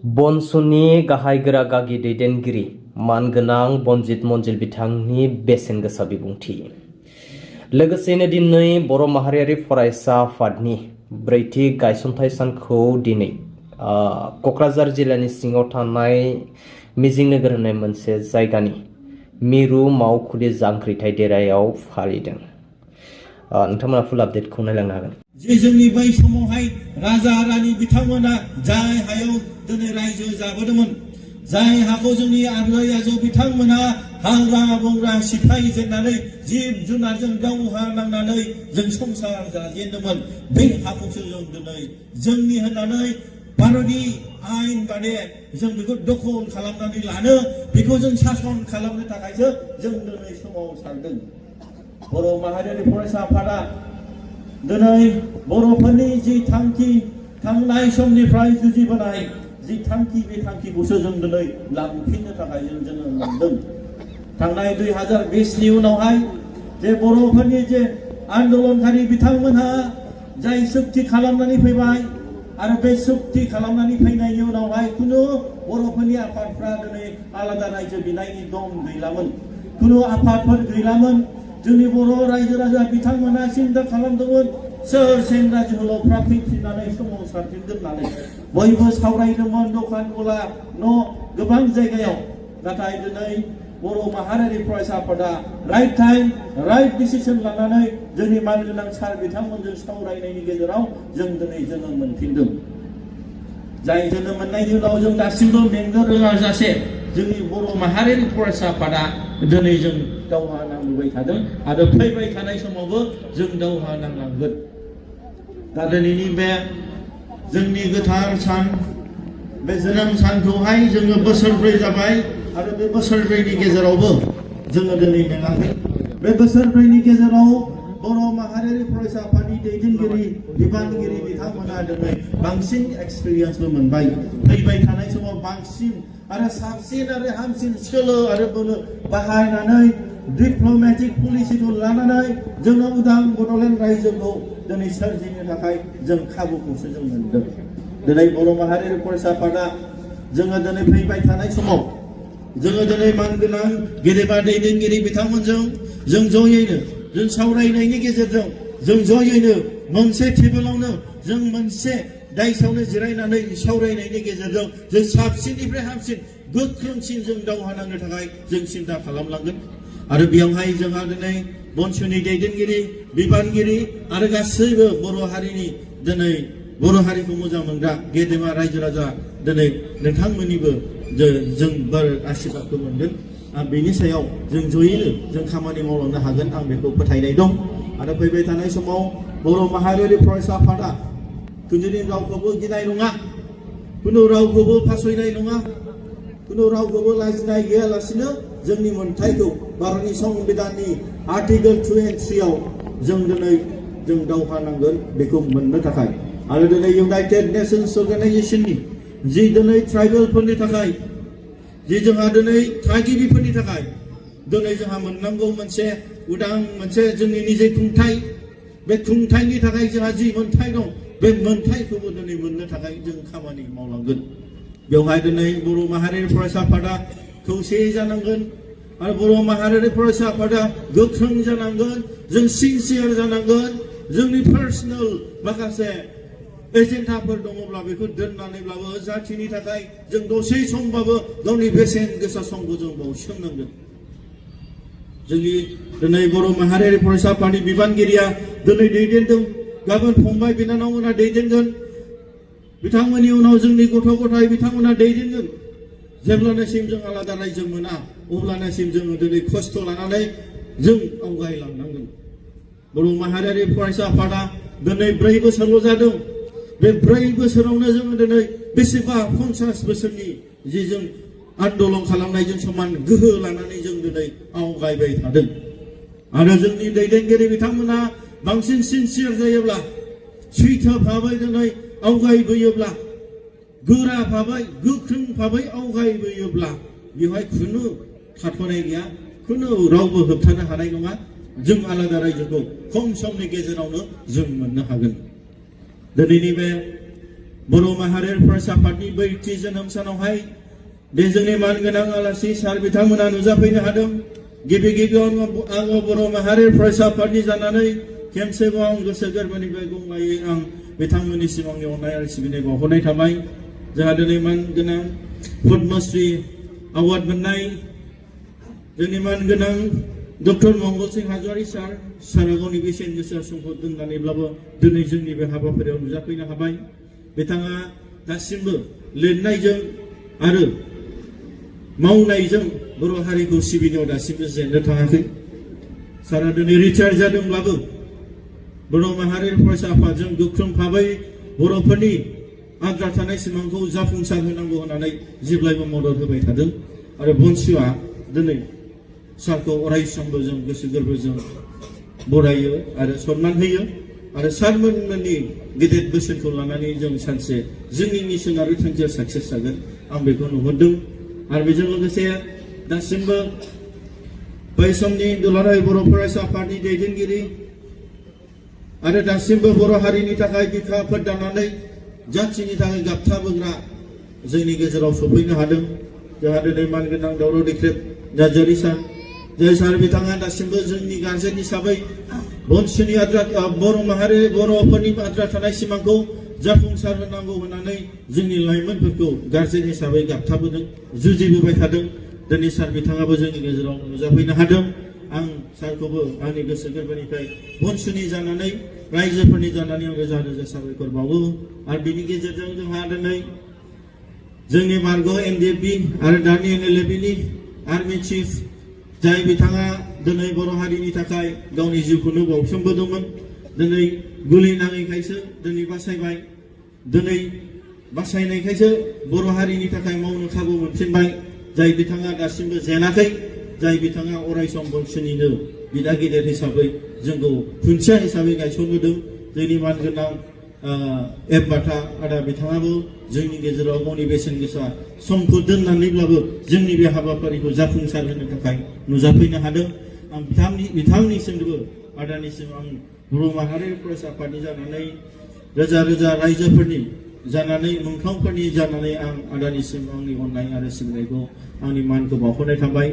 बनसुनि गाहाय गोरा गागि दैदेनगिरि मानगोनां बनजित मन्जिल बिथांनि बेसेन गोसा बिबुंथि। लोगोसेनो दिनै बर' माहारियारि फरायसा आफादनि ब्रैथि गायसनथाइ सानखौ दिनै क'क्राझार जिल्लानि सिङाव थानाय मिजिं नोगोर होननाय मोनसे जायगानि मिरु मावखुलि जांख्रिथाय देरायाव फालिदों। नोंथांमोना फुल आपडेटखौ नायलांनो हागोन। जे जोंनि बै समावहाय राजा रानि बिथांमोना जाय हायाव दिनै रायजो जाबोदोंमोन, जाय हाखौ जोंनि आबै आजौ बिथांमोना हाग्रा बंग्रा सिफाय जेननानै जिब जुनारजों दावहा नांनानै जों संसार जाजेनदोंमोन, बै हाखौसो जों दिनै जोंनि होननानै भारतनि आयेन बादे जों बेखौ दखल खालामनानै लानो, बेखौ जों सासन खालामनो थाखायसो जों दिनै सोमावसारदों। बर' माहारियारि फरायसा आफादा दिनै बर'फोरनि जि थांखि, थांनाय समनिफ्राय जुजिबोनाय जि थांखि, बे थांखिखौसो जों दिनै लांफिननो थाखाय जों जोनोम मोनदों। थांनाय 2020नि उनावहाय जे बर'फोरनि जे आन्दोलनकारि बिथांमोनहा जाय सुक्ति खालामनानै फैबाय, आरो बे सुक्ति खालामनानै फैनायनि उनावहाय खुनु बर'फोरनि आफादफ्रा दिनै आलादा रायजो बिनायनि दम गैलामोन, खुनु आफादफोर गैलामोन। जोंनि बर' रायजो राजा बिथांमोना सिन्था खालामदोंमोन सोर सेंग्रा जोहोलावफ्रा फैफिननानै सोमावसारफिनगोन होननानै बयबो सावरायदोंमोन, दखान गला न' गोबां जायगायाव। नाथाय दिनै बर' माहारियारि फरायसा आफादा राइट टाइम राइट डिसिसन लानानै जोंनि मानगोनां सार बिथांमोनजों सावरायनायनि गेजेराव जों दिनै जोनोम मोनफिनदों। जाय जोनोम मोननायनि उनाव जों दासिमबो मेंनो रोङाजासे जोंनि बर' माहारियारि फरायसा आफादा दिनै जों दावहा नांबोबाय थादों आरो फैबाय थानाय समावबो जों दावहा नांलांगोन। दा दिनैनि बे जोंनि गोथार सान, बे जोनोम सानखौहाय जोङो बोसोरब्रै जाबाय आरो बे बोसोरब्रैनि गेजेरावबो जोङो दिनै मेङाखै। बे बोसोरब्रैनि गेजेराव बर' माहारियारि फरायसा आफादनि दैदेनगिरि बिबानगिरि बिथांमोना दिनै बांसिन एक्सपिरियेन्सबो मोनबाय। फैबाय थानाय समाव बांसिन आरो साबसिन आरो हामसिन सोलो आरो बोलो बाहायनानै डिप्ल'मेटिक पलिसिखौ लानानै जोङो उदां बड'लेण्ड रायजोखौ दिनै सोरजिनो थाखाय जों खाबुखौसो जों मोनदों। दिनै बर' माहारियारि फरायसा आफादा जोङो दिनै फैबाय थानाय समाव जोङो दिनै मानगोनां गेदेमा दैदेनगिरि बिथांमोनजों जों जयैनो जों सावरायनायनि गेजेरजों जों जयैनो मोनसे टेबोलावनो जों मोनसे दाइसावनो जिरायनानै सावरायनायनि गेजेरजों जों साबसिननिफ्राय हामसिन गोख्रोंसिन जों दावहा नांनो थाखाय जों सिन्था खालामलांगोन। आरो बेयावहाय जोंहा दिनै बनसुनि दैदेनगिरि बिबानगिरि आरो गासैबो बर' हारिनि दिनै बर' हारिखौ मोजां मोनग्रा गेदेमा रायजो राजा दिनै नोंथांमोननिबो जों बोर आशीर्बादखौ मोनगोन। आरो बेनि सायाव जों जयैनो जों खामानि मावलांनो हागोन, आं बेखौ फोथायनाय दं। आरो फैबाय थानाय समाव बर' माहारियारि फरायसा आफादा खुनु रावखौबो गिनाय नङा, खुनु रावखौबो फासयनाय नङा, खुनु रावखौबो लाजिनाय गैयालासिनो जोंनि मोन्थायखौ भारतनि संबिधाननि आर्टिकल 2 and 3 आव जों दिनै जों दावहा नांगोन बेखौ मोननो थाखाय। आरो दिनै इउनाइटेड नेशन्स अर्गानाइजेशननि जि दिनै ट्राइबेलफोरनि थाखाय, जि जोंहा दिनै थागिबिफोरनि थाखाय दिनै जोंहा मोननांगौ मोनसे उदां मोनसे जोंनि निजे खुंथाय, बे खुंथायनि थाखाय जोंहा जि मोन्थाय दं, बे मोन्थायखौबो दिनै मोननो थाखाय जों खामानि मावलांगोन। बेवहाय दिनै बर' माहारियारि फरायसा आफादा खौसेयै जानांगोन आरो बर' माहारियारि फरायसा आफादा गोख्रों जानांगोन, जों सिनसियार जानांगोन। जोंनि पार्सनेल माखासे एजेन्डाफोर दङब्ला बेखौ दोननानैब्लाबो जाथिनि थाखाय जों दसे समबाबो गावनि बेसेन गोसा समखौ जों बावसोमनांगोन। जोंनि दिनै बर' माहारियारि फरायसा आफादनि बिबानगिरिया दिनै दैदेनदों, गाबोन फंबाय बिनानावमोना दैदेनगोन, बिथांमोननि उनाव जोंनि गथ' गथाय बिथांमोना दैदेनगोन। जेब्लानोसिम जों आलादा रायजो मोना अब्लानोसिम जोङो दिनै खस्थ' लानानै जों आवगायलांनांगोन। बर' माहारियारि फरायसा आफादा दिनै 4 बोसोरल' जादों। बे 4 बोसोरावनो जोङो दिनै बेसेबा 50 बोसोरनि जि जों आन्दलन खालामनायजों समान गोहो लानानै जों दिनै आवगायबाय थादों। आरो जोंनि दैदेनगिरि बिथांमोना बांसिन सिनसियार जायोब्ला, सैथो भाबै दिनै आवगायबोयोब्ला, गोरा भाबै गोख्रों भाबै आवगायबोयोब्ला बेवहाय खुनु थाथ'नाय गैया, खुनु रावबो होबथानो हानाय नङा। जों आलादा रायजोखौ खम समनि गेजेरावनो जों मोननो हागोन। दिनैनि बे बर' माहारियारि फरायसा आफादनि बैथि जोनोम सानावहाय बे जोंनि मानगोनां आलासि सार बिथांमोना नुजाफैनो हादों। गिबि गिबियावनो आङो बर' माहारियारि फरायसा आफादनि जानानै खेबसेबाव आं गोसो गोरबोनिफ्राय गंगायै आं बिथांमोननिसिम आंनि अननाय आरो सिबिनाय बावहरनाय थाबाय। जोंहा दिनै मानगोनां पद्मश्री एवार्ड मोननाय जोंनि मानगोनां डक्टर मंगल सिंह हाज'वारि सारा गावनि बेसेन गोसा समखौ दोननानैब्लाबो दिनै जोंनि बे हाबाफारियाव नुजाफैनो हाबाय। बिथाङा दासिमबो लिरनायजों आरो मावनायजों बर' हारिखौ सिबिनायाव दासिमबो जेननो थाङाखै। सारा दिनै रिटायार जादोंब्लाबो बर' माहारियारि फरायसा आफादजों गोख्रों भाबै बर'फोरनि आद्रा थानाय सिमांखौ जाफुंसार होनांगौ होननानै जेब्लायबो मदद होबाय थादों। आरो बनसुआ दिनै सारखौ अराय समबो जों गोसो गोरबोजों बरायो आरो सनमान होयो। आरो सारमोननि गेदेर बोसोनखौ लानानै जों सानसे जोंनि मिशन आरो थांखिया साक्सेस जागोन आं बेखौ नुहुरदों। आरो बेजों लोगोसे दासिमबो बै समनि दुलाराय बर' फरायसा आफादनि दैदेनगिरि आरो दासिमबो बर' हारिनि थाखाय बिखाफोर दानानै जाथिनि थाखाय गाबथाबोग्रा जोंनि गेजेराव सफैनो हादों। जोंहा दिनै मानगोनां दावराव देख्रेब नार्जारि सार जाय सार बिथाङा दासिमबो जोंनि गारजेन हिसाबै बनसुनि बर' माहारि बर'फोरनि आद्रा थानाय सिमांखौ जाफुंसार होनांगौ होननानै जोंनि लाइमोनफोरखौ गारजेन हिसाबै गाबथाबोदों जुजिबोबाय थादों। दिनै सार बिथाङाबो जोंनि गेजेराव नुजाफैनो हादों। आं सारखौबो आंनि गोसो गोरबोनिफ्राय बनसुनि जानानै रायजोफोरनि जानानै आं रोजा रोजा साबायखर बावो। आरो बिनि गेजेरजों जोंहा दिनै जोंनि मार्ग NDFB आरो दानि NLFBनि आर्मि चिफ जाय बिथाङा दिनै बर' हारिनि थाखाय गावनि जिउखौनो बाउसोमबोदोंमोन। दिनै गुलि नाङैखायसो दिनै बासायबाय। दिनै बासायनायखायसो बर' हारिनि थाखाय मावनो खाबु मोनफिनबाय। जाय बिथाङा दासिमबो जेनाखै, जाय बिथाङा अरायसम बनसुनिनो बिदा गिदिर हिसाबै जोंखौ खुन्थिया हिसाबै गायसनबोदों। जोंनि मानगोनां एम बाथा आदा बिथाङाबो जोंनि गेजेराव गावनि बेसेन गोसा समखौ दोननानैब्लाबो जोंनि बे हाबाफारिखौ जाफुंसार होनो थाखाय नुजाफैनो हादों। आं बिथांनिसिमबो आदानिसिम आं बर' माहारियारि फरायसा आफादनि जानानै रोजा रोजा रायजोफोरनि जानानै मुंख्लंफोरनि जानानै आं आदानिसिम आंनि अननाय आरो सिबिनायखौ आंनि मानखौ बावहरनाय थाबाय।